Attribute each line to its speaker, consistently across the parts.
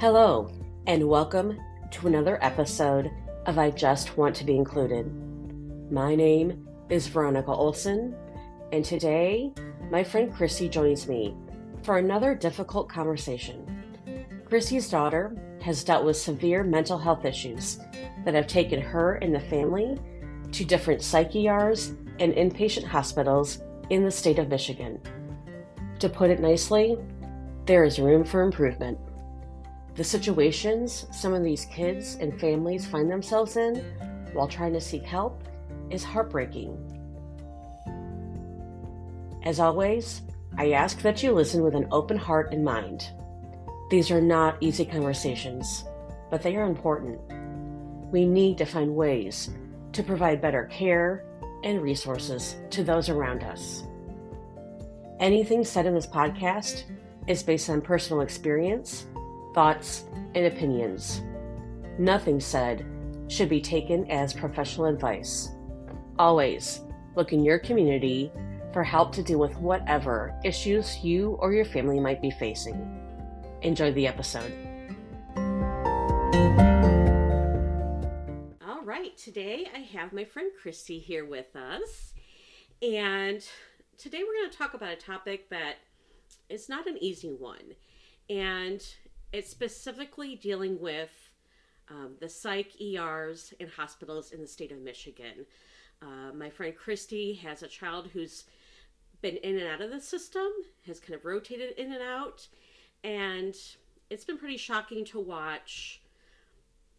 Speaker 1: Hello, and welcome to another episode of I Just Want to Be Included. My name is Veronica Olson, and today my friend Kristy joins me for another difficult conversation. Kristy's daughter has dealt with severe mental health issues that have taken her and the family to different Psych ERs and inpatient hospitals in the state of Michigan. To put it nicely, there is room for improvement. The situations some of these kids and families find themselves in while trying to seek help is heartbreaking. As always, I ask that you listen with an open heart and mind. These are not easy conversations, but they are important. We need to find ways to provide better care and resources to those around us. Anything said in this podcast is based on personal experience, thoughts, and opinions. Nothing said should be taken as professional advice. Always look in your community for help to deal with whatever issues you or your family might be facing. Enjoy the episode. All right, today I have my friend Kristy here with us, and today we're going to talk about a topic that is not an easy one, and it's specifically dealing with the Psych ERs and hospitals in the state of Michigan. My friend Kristy has a child who's been in and out of the system, has kind of rotated in and out, and it's been pretty shocking to watch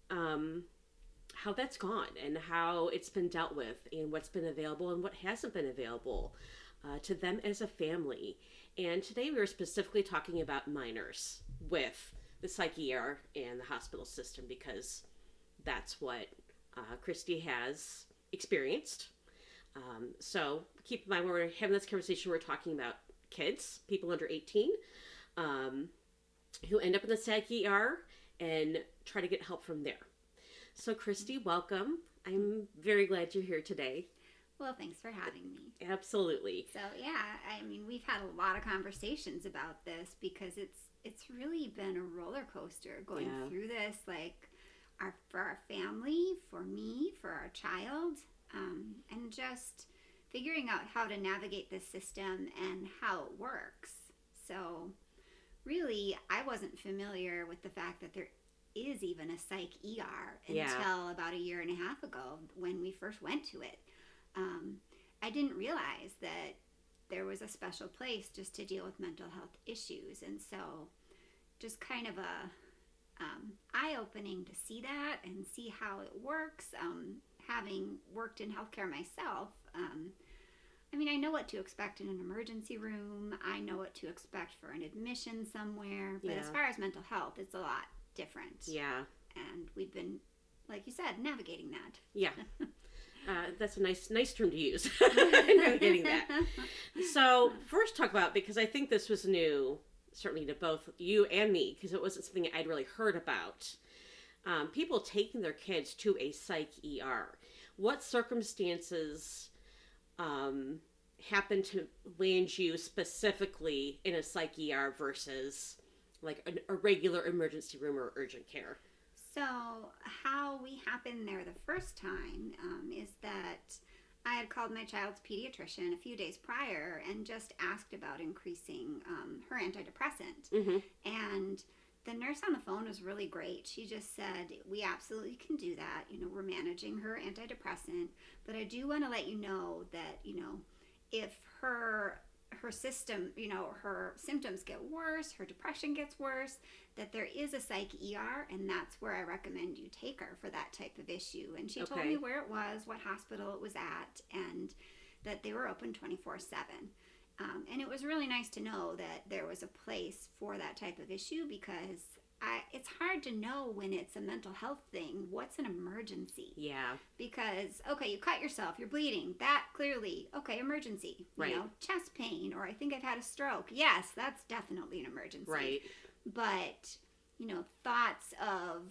Speaker 1: how that's gone and how it's been dealt with and what's been available and what hasn't been available to them as a family. And today we were specifically talking about minors with the Psych ER and the hospital system because that's what Kristy has experienced. So keep in mind when we're having this conversation, we're talking about kids, people under 18, who end up in the Psych ER and try to get help from there. So Kristy, welcome. I'm very glad you're here today.
Speaker 2: Well, thanks for having me.
Speaker 1: Absolutely.
Speaker 2: So yeah, I mean, we've had a lot of conversations about this because it's really been a roller coaster going through this, like for our family, for me, for our child, and just figuring out how to navigate this system and how it works. So really, I wasn't familiar with the fact that there is even a Psych ER until about a year and a half ago when we first went to it. I didn't realize that there was a special place just to deal with mental health issues, and so just kind of a eye-opening to see that and see how it works. Having worked in healthcare myself, I mean, I know what to expect in an emergency room. I know what to expect for an admission somewhere, but as far as mental health, it's a lot different.
Speaker 1: Yeah.
Speaker 2: And we've been, like you said, navigating that.
Speaker 1: Yeah. That's a nice term to use. Navigating that. So first talk about, because I think this was new, certainly to both you and me, because it wasn't something I'd really heard about. People taking their kids to a Psych ER. What circumstances happen to land you specifically in a Psych ER versus like a regular emergency room or urgent care?
Speaker 2: So how we happened there the first time is that I had called my child's pediatrician a few days prior and just asked about increasing her antidepressant. Mm-hmm. And the nurse on the phone was really great. She just said, we absolutely can do that. You know, we're managing her antidepressant, but I do want to let you know that, you know, if her system, you know, her symptoms get worse, her depression gets worse, that there is a Psych ER, and that's where I recommend you take her for that type of issue. And she told me where it was, what hospital it was at, and that they were open 24/7. And it was really nice to know that there was a place for that type of issue because it's hard to know when it's a mental health thing, what's an emergency.
Speaker 1: Yeah.
Speaker 2: Because, okay, you cut yourself, you're bleeding. That clearly, okay, emergency.
Speaker 1: Right.
Speaker 2: You know, chest pain, or I think I've had a stroke. Yes, that's definitely an emergency.
Speaker 1: Right.
Speaker 2: But, you know, thoughts of,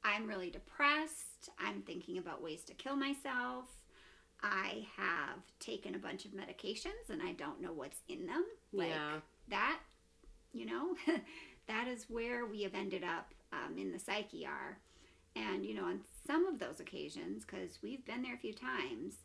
Speaker 2: I'm really depressed, I'm thinking about ways to kill myself, I have taken a bunch of medications and I don't know what's in them. Like that, you know, that is where we have ended up in the Psych ER. And, on some of those occasions, because we've been there a few times,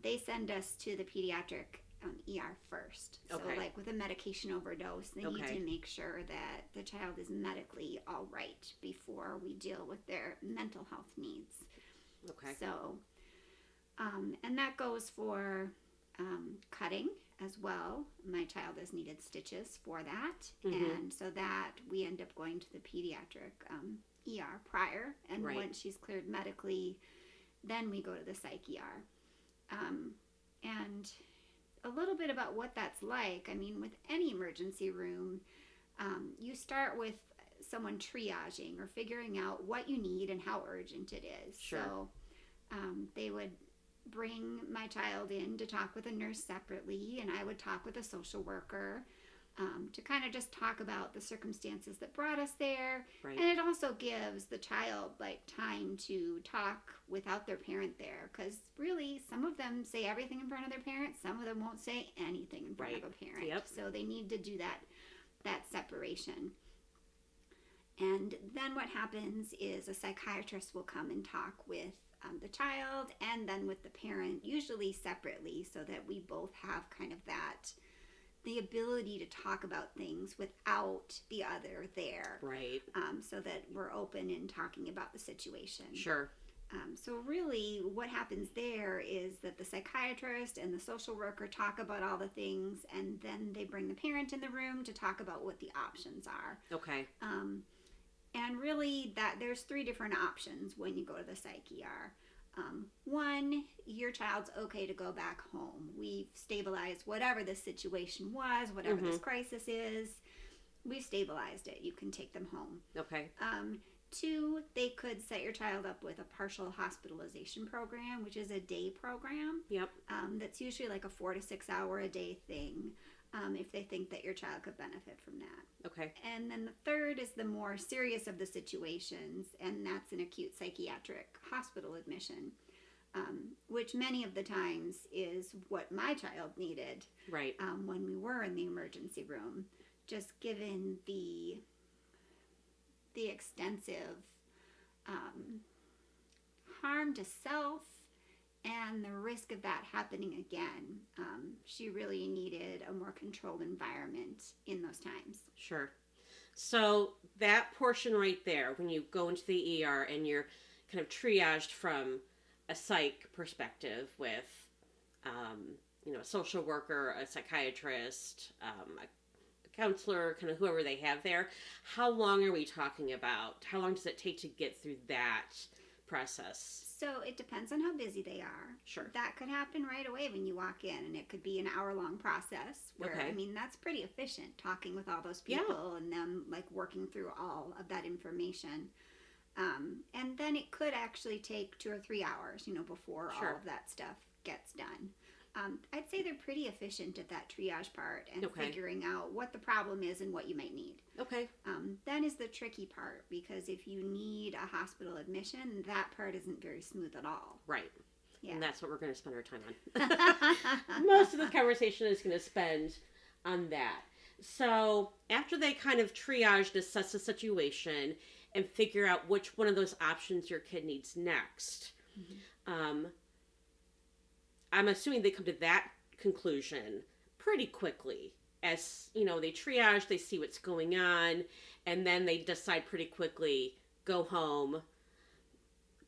Speaker 2: they send us to the pediatric ER first. So, like with a medication overdose, they need to make sure that the child is medically all right before we deal with their mental health needs.
Speaker 1: Okay.
Speaker 2: So, and that goes for cutting as well. My child has needed stitches for that. And so that we end up going to the pediatric ER prior. And once she's cleared medically, then we go to the Psych ER. And a little bit about what that's like. I mean, with any emergency room, you start with someone triaging or figuring out what you need and how urgent it is.
Speaker 1: Sure.
Speaker 2: So they would bring my child in to talk with a nurse separately, and I would talk with a social worker to kind of just talk about the circumstances that brought us there.
Speaker 1: Right.
Speaker 2: And it also gives the child like time to talk without their parent there, because really some of them say everything in front of their parents, some of them won't say anything in front of a parent.
Speaker 1: Yep.
Speaker 2: So they need to do that separation. And then what happens is a psychiatrist will come and talk with the child and then with the parent, usually separately, so that we both have kind of the ability to talk about things without the other there.
Speaker 1: Right.
Speaker 2: So that we're open in talking about the situation.
Speaker 1: Sure.
Speaker 2: So really what happens there is that the psychiatrist and the social worker talk about all the things, and then they bring the parent in the room to talk about what the options are.
Speaker 1: Okay.
Speaker 2: And really there's 3 different options when you go to the Psych ER. One, your child's okay to go back home. We've stabilized whatever the situation was, whatever this crisis is. We've stabilized it. You can take them home.
Speaker 1: Okay.
Speaker 2: 2, they could set your child up with a partial hospitalization program, which is a day program.
Speaker 1: Yep.
Speaker 2: That's usually like a 4 to 6 hour a day thing, if they think that your child could benefit from that.
Speaker 1: Okay.
Speaker 2: And then the 3rd is the more serious of the situations, and that's an acute psychiatric hospital admission, which many of the times is what my child needed.
Speaker 1: Right.
Speaker 2: When we were in the emergency room, just given the extensive harm to self and the risk of that happening again. She really needed a more controlled environment in those times.
Speaker 1: Sure. So that portion right there, when you go into the ER and you're kind of triaged from a psych perspective with, a social worker, a psychiatrist, a counselor, kind of whoever they have there, how long are we talking about? How long does it take to get through that process?
Speaker 2: So it depends on how busy they are.
Speaker 1: Sure.
Speaker 2: That could happen right away when you walk in, and it could be an hour-long process where, I mean, that's pretty efficient, talking with all those people and them, like, working through all of that information. And then it could actually take 2 or 3 hours, before all of that stuff gets done. I'd say they're pretty efficient at that triage part and figuring out what the problem is and what you might need. Okay. Then is the tricky part, because if you need a hospital admission, that part isn't very smooth at all.
Speaker 1: Right.
Speaker 2: Yeah.
Speaker 1: And that's what we're going to spend our time on. Most of the conversation is going to spend on that. So after they kind of triage, assess the situation, and figure out which one of those options your kid needs next, I'm assuming they come to that conclusion pretty quickly. As, they triage, they see what's going on, and then they decide pretty quickly, go home,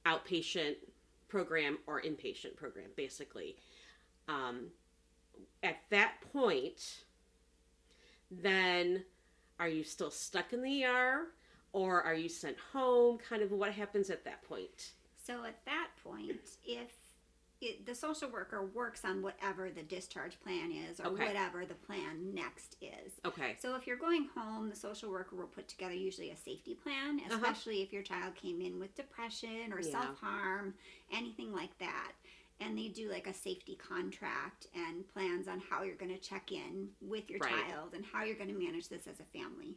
Speaker 1: outpatient program or inpatient program, basically. At that point, then are you still stuck in the ER, or are you sent home? Kind of what happens at that point?
Speaker 2: So at that point, if the social worker works on whatever the discharge plan is, or whatever the plan next is. Okay. So if you're going home, the social worker will put together usually a safety plan, especially if your child came in with depression or self-harm, anything like that. And they do like a safety contract and plans on how you're going to check in with your child and how you're going to manage this as a family.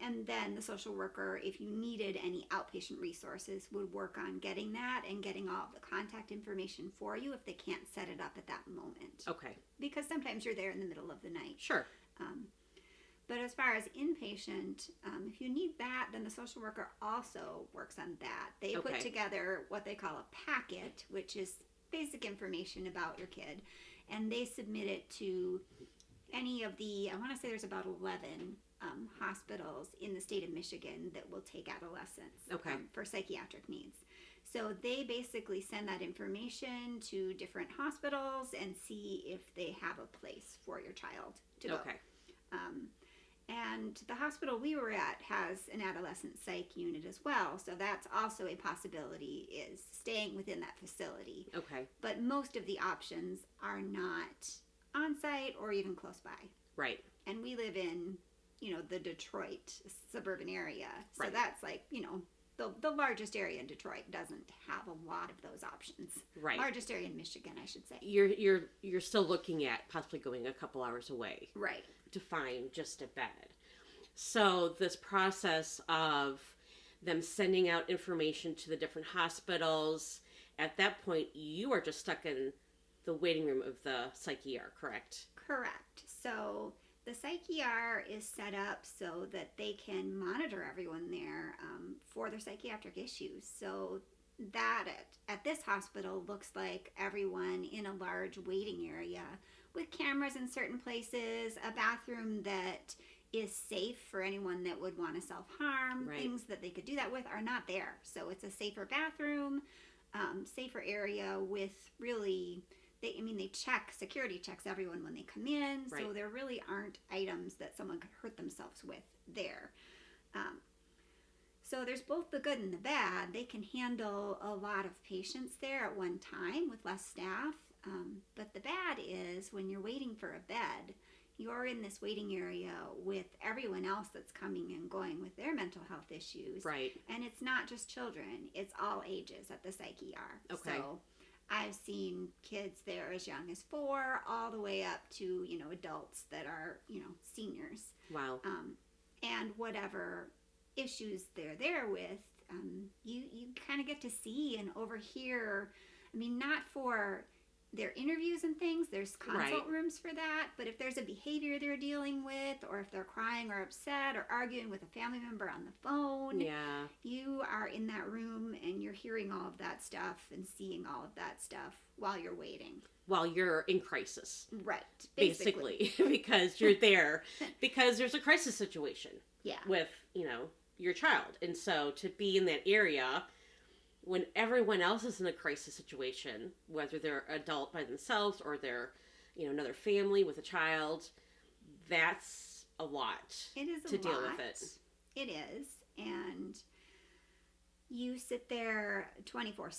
Speaker 2: And then the social worker, if you needed any outpatient resources, would work on getting that and getting all of the contact information for you if they can't set it up at that moment. Okay. Because sometimes you're there in the middle of the night. Sure. But as far as inpatient, if you need that, then the social worker also works on that. They put together what they call a packet, which is basic information about your kid, and they submit it to any of the, I want to say there's about 11 hospitals in the state of Michigan that will take adolescents for psychiatric needs. So they basically send that information to different hospitals and see if they have a place for your child to go. And the hospital we were at has an adolescent psych unit as well. So that's also a possibility, is staying within that facility. But most of the options are not on-site or even close by.
Speaker 1: Right.
Speaker 2: And we live in, the Detroit suburban area. So that's like, the largest area in Detroit doesn't have a lot of those options.
Speaker 1: Right.
Speaker 2: Largest area in Michigan, I should say.
Speaker 1: You're still looking at possibly going a couple hours away.
Speaker 2: Right.
Speaker 1: To find just a bed. So this process of them sending out information to the different hospitals, at that point you are just stuck in the waiting room of the Psych ER, correct?
Speaker 2: Correct. So the Psych ER is set up so that they can monitor everyone there for their psychiatric issues. So that at this hospital looks like everyone in a large waiting area with cameras in certain places, a bathroom that is safe for anyone that would want to self-harm. Things that they could do that with are not there. So it's a safer bathroom, safer area with really, they check, security checks everyone when they come in. So there really aren't items that someone could hurt themselves with there. So there's both the good and the bad. They can handle a lot of patients there at one time with less staff. But the bad is when you're waiting for a bed, you're in this waiting area with everyone else that's coming and going with their mental health issues.
Speaker 1: Right.
Speaker 2: And it's not just children. It's all ages at the Psych ER. So I've seen kids there as young as 4 all the way up to, adults that are, seniors.
Speaker 1: Wow.
Speaker 2: And whatever issues they're there with, you kind of get to see and overhear. Not for their interviews and things, there's consult rooms for that, but if there's a behavior they're dealing with, or if they're crying or upset or arguing with a family member on the phone, you are in that room and you're hearing all of that stuff and seeing all of that stuff while you're waiting.
Speaker 1: While you're in crisis.
Speaker 2: Right.
Speaker 1: Basically because you're there, because there's a crisis situation with, your child. And so to be in that area when everyone else is in a crisis situation, whether they're adult by themselves or they're, another family with a child, that's a lot.
Speaker 2: It is
Speaker 1: to deal with it.
Speaker 2: It is. And you sit there 24/7,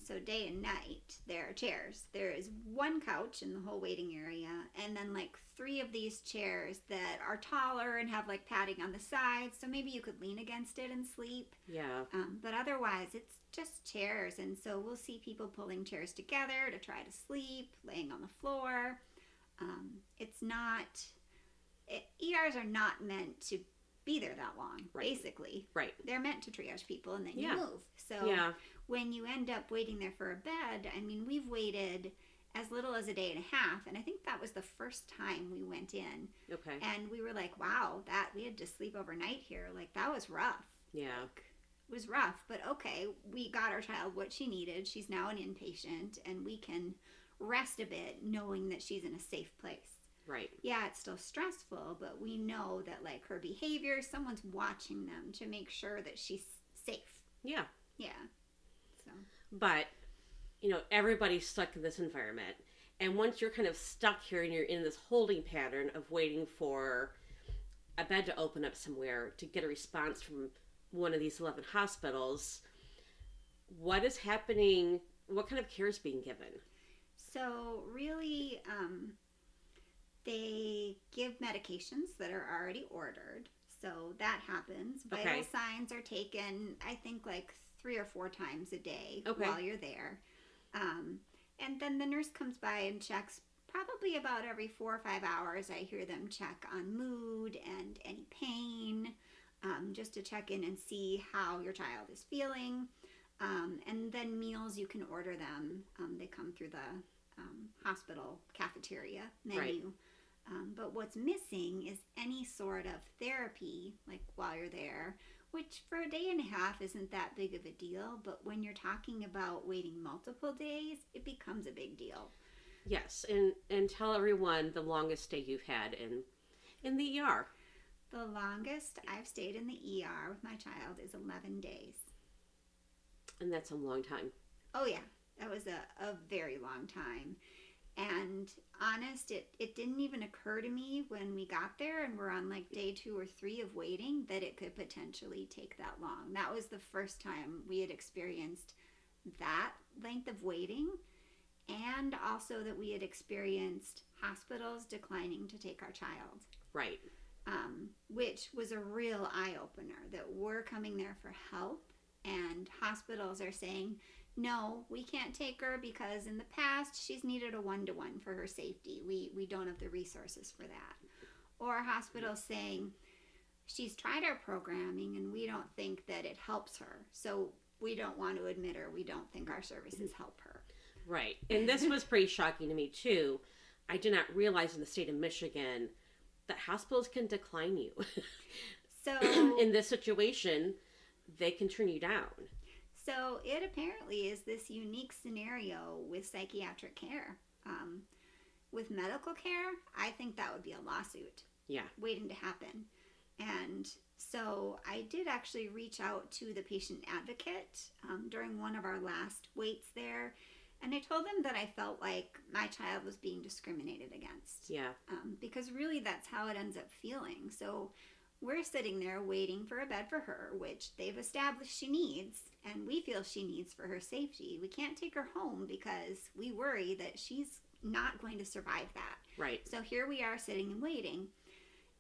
Speaker 2: so day and night. There are chairs. There is one couch in the whole waiting area, and then like 3 of these chairs that are taller and have like padding on the sides, so maybe you could lean against it and sleep.
Speaker 1: Yeah.
Speaker 2: But otherwise, it's just chairs, and so we'll see people pulling chairs together to try to sleep, laying on the floor. It's not... ERs are not meant to be there that long, basically.
Speaker 1: Right.
Speaker 2: They're meant to triage people and then you move. So when you end up waiting there for a bed, we've waited as little as a day and a half, and I think that was the first time we went in.
Speaker 1: Okay.
Speaker 2: And we were like, wow, we had to sleep overnight here. Like, that was rough.
Speaker 1: Yeah.
Speaker 2: It was rough, but okay, we got our child what she needed. She's now an inpatient, and we can rest a bit knowing that she's in a safe place.
Speaker 1: Right.
Speaker 2: Yeah, it's still stressful, but we know that like her behavior, someone's watching them to make sure that she's safe.
Speaker 1: Yeah.
Speaker 2: Yeah. So.
Speaker 1: But, everybody's stuck in this environment. And once you're kind of stuck here and you're in this holding pattern of waiting for a bed to open up somewhere to get a response from one of these 11 hospitals, what is happening? What kind of care is being given?
Speaker 2: So really, they give medications that are already ordered. So that happens. Vital signs are taken, I think, like 3 or 4 times a day while you're there. And then the nurse comes by and checks probably about every 4 or 5 hours. I hear them check on mood and any pain, just to check in and see how your child is feeling. And then meals, you can order them. They come through the hospital cafeteria menu. But what's missing is any sort of therapy, like while you're there, which for a day and a half isn't that big of a deal. But when you're talking about waiting multiple days, it becomes a big deal.
Speaker 1: Yes, and tell everyone the longest stay you've had in the ER.
Speaker 2: The longest I've stayed in the ER with my child is 11 days.
Speaker 1: And that's a long time.
Speaker 2: Oh, yeah. That was a very long time. And honest, it didn't even occur to me when we got there and we're on like day 2 or 3 of waiting that it could potentially take that long. That was the first time we had experienced that length of waiting, and also that we had experienced hospitals declining to take our child.
Speaker 1: Right.
Speaker 2: Which was a real eye-opener, that we're coming there for help and hospitals are saying, no, we can't take her because in the past she's needed a 1-to-1 for her safety. We don't have the resources for that. Or hospitals saying, she's tried our programming and we don't think that it helps her, so we don't want to admit her. We don't think our services help her.
Speaker 1: Right. And this was pretty shocking to me too. I did not realize in the state of Michigan that hospitals can decline you.
Speaker 2: So
Speaker 1: in this situation, they can turn you down.
Speaker 2: So it apparently is this unique scenario with psychiatric care. With medical care, I think that would be a lawsuit.
Speaker 1: Yeah.
Speaker 2: Waiting to happen. And so I did actually reach out to the patient advocate during one of our last waits there. And I told them that I felt like my child was being discriminated against.
Speaker 1: Yeah.
Speaker 2: Because really that's how it ends up feeling. So we're sitting there waiting for a bed for her, which they've established she needs, and we feel she needs for her safety. We can't take her home because we worry that she's not going to survive that.
Speaker 1: Right.
Speaker 2: So here we are sitting and waiting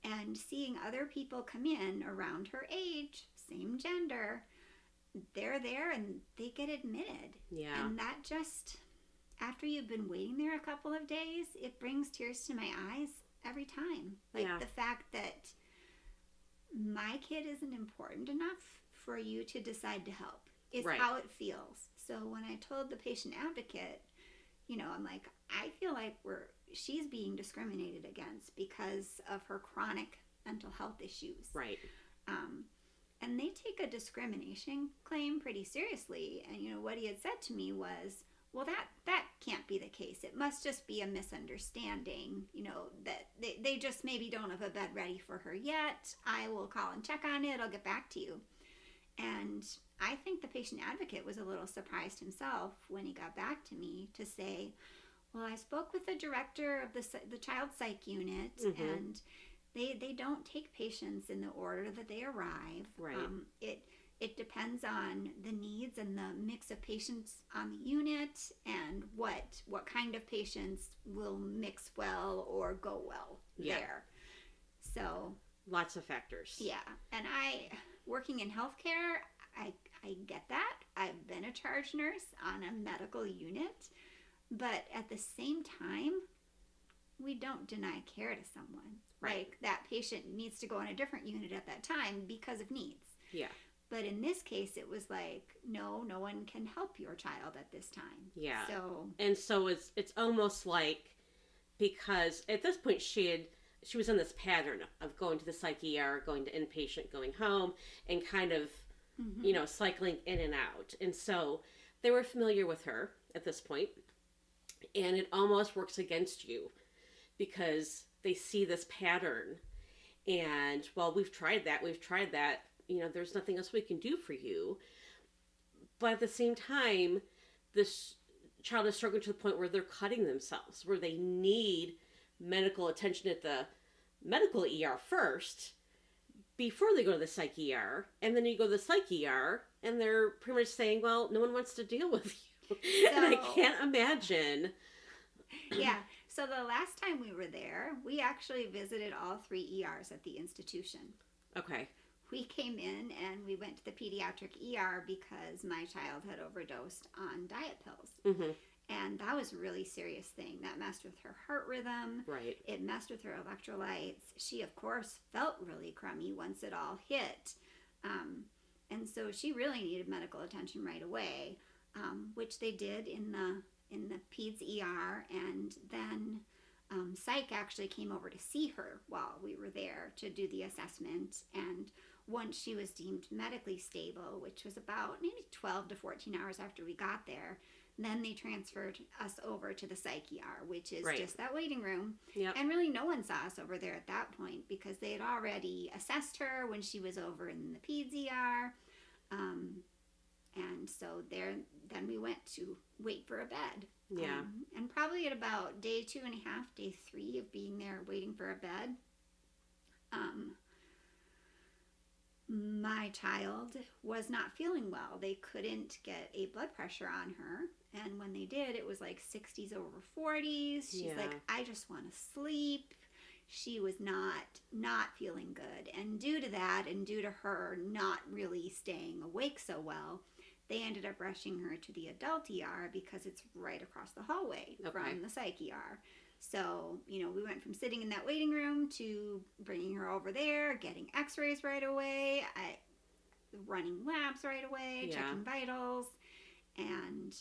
Speaker 2: and seeing other people come in around her age, same gender. They're there and they get admitted.
Speaker 1: Yeah.
Speaker 2: And that just, after you've been waiting there a couple of days, it brings tears to my eyes every time. Like the fact that my kid isn't important enough for you to decide to help is how it feels. So when I told the patient advocate, I'm like, I feel like she's being discriminated against because of her chronic mental health issues.
Speaker 1: Right.
Speaker 2: And they take a discrimination claim pretty seriously. And what he had said to me was, well, that can't be the case. It must just be a misunderstanding, that they just maybe don't have a bed ready for her yet. I will call and check on it. I'll get back to you. And I think the patient advocate was a little surprised himself when he got back to me to say, well, I spoke with the director of the child psych unit, and they don't take patients in the order that they arrive.
Speaker 1: Right.
Speaker 2: It depends on the needs and the mix of patients on the unit and what kind of patients will mix well or go well there. So
Speaker 1: lots of factors.
Speaker 2: Yeah. And working in healthcare, I get that. I've been a charge nurse on a medical unit, but at the same time, we don't deny care to someone.
Speaker 1: Right.
Speaker 2: Like that patient needs to go on a different unit at that time because of needs.
Speaker 1: Yeah.
Speaker 2: But in this case, it was like, no one can help your child at this time.
Speaker 1: Yeah.
Speaker 2: So
Speaker 1: it's almost like, because at this point she was in this pattern of going to the Psych ER, going to inpatient, going home, and kind of, cycling in and out. And so they were familiar with her at this point, and it almost works against you because they see this pattern. And, well, we've tried that. There's nothing else we can do for you. But at the same time, this child is struggling to the point where they're cutting themselves, where they need medical attention at the medical ER first before they go to the Psych ER. And then you go to the Psych ER and they're pretty much saying, well, no one wants to deal with you. And I can't imagine.
Speaker 2: Yeah. So the last time we were there, we actually visited all 3 ERs at the institution.
Speaker 1: Okay.
Speaker 2: We came in and we went to the pediatric ER because my child had overdosed on diet pills.
Speaker 1: Mm-hmm.
Speaker 2: And that was a really serious thing. That messed with her heart rhythm.
Speaker 1: Right.
Speaker 2: It messed with her electrolytes. She, of course, felt really crummy once it all hit. And so she really needed medical attention right away, which they did in the peds ER. And then Psych actually came over to see her while we were there to do the assessment. And once she was deemed medically stable, which was about maybe 12 to 14 hours after we got there, then they transferred us over to the Psych ER, which is just that waiting room.
Speaker 1: Yep.
Speaker 2: And really no one saw us over there at that point because they had already assessed her when she was over in the Peds ER. And so then we went to wait for a bed.
Speaker 1: Yeah.
Speaker 2: And probably at about day 2.5, day 3 of being there waiting for a bed, my child was not feeling well. They couldn't get a blood pressure on her. And when they did, it was like 60s over 40s. She's like, I just want to sleep. She was not feeling good. And due to that, and due to her not really staying awake so well, they ended up rushing her to the adult ER because it's right across the hallway from the Psych ER. So, we went from sitting in that waiting room to bringing her over there, getting x-rays right away, running labs right away, checking vitals. And,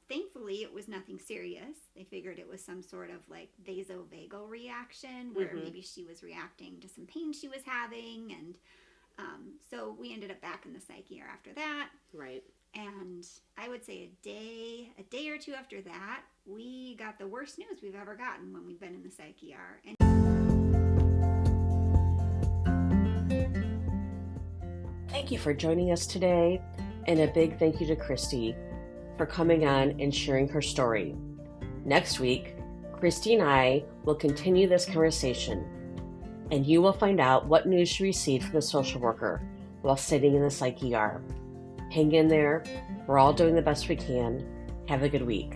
Speaker 2: thankfully it was nothing serious. They figured it was some sort of like vasovagal reaction where maybe she was reacting to some pain she was having. And so we ended up back in the Psych ER after that.
Speaker 1: Right.
Speaker 2: And I would say a day or two after that, we got the worst news we've ever gotten when we've been in the Psych ER.
Speaker 1: Thank you for joining us today, and a big thank you to Kristy for coming on and sharing her story. Next week, Kristy and I will continue this conversation, and you will find out what news she received from the social worker while sitting in the Psych ER. Hang in there. We're all doing the best we can. Have a good week.